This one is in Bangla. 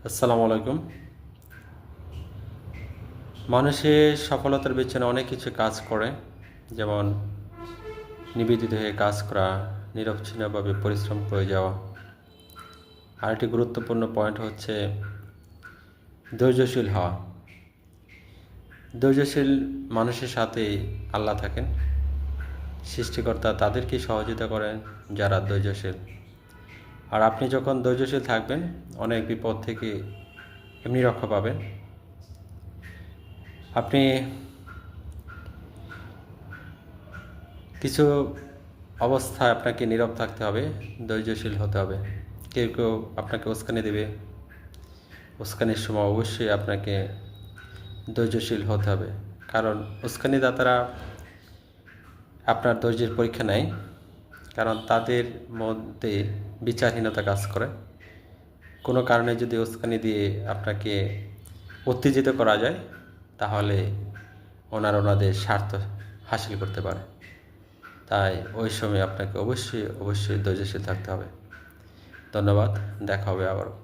আসসালামু আলাইকুম। মানুষের সফলতার পেছনে অনেক কিছু কাজ করে, যেমন নিবেদিত হয়ে কাজ করা, নিরবচ্ছিন্নভাবে পরিশ্রম করে যাওয়া। আরেকটি গুরুত্বপূর্ণ পয়েন্ট হচ্ছে ধৈর্যশীল হওয়া। ধৈর্যশীল মানুষের সাথে আল্লাহ থাকেন। সৃষ্টিকর্তা তাদেরকেই সহযোগিতা করেন যারা ধৈর্যশীল। আর আপনি যখন ধৈর্যশীল থাকবেন, অনেক বিপদ থেকে এমনি রক্ষা পাবেন। আপনি কিছু অবস্থায় আপনাকে নীরব থাকতে হবে, ধৈর্যশীল হতে হবে। কেউ কেউ আপনাকে উস্কানি দেবে, উস্কানির সময় অবশ্যই আপনাকে ধৈর্যশীল হতে হবে, কারণ উস্কানিদাতারা আপনার ধৈর্যের পরীক্ষা নেয়, কারণ তাদের মধ্যে বিচারহীনতা কাজ করে। কোনো কারণে যদি উস্কানি দিয়ে আপনাকে উত্তেজিত করা যায়, তাহলে ওনাদের স্বার্থ হাসিল করতে পারে। তাই ওই সময় আপনাকে অবশ্যই ধৈর্যশীল থাকতে হবে। ধন্যবাদ, দেখা হবে আবারও।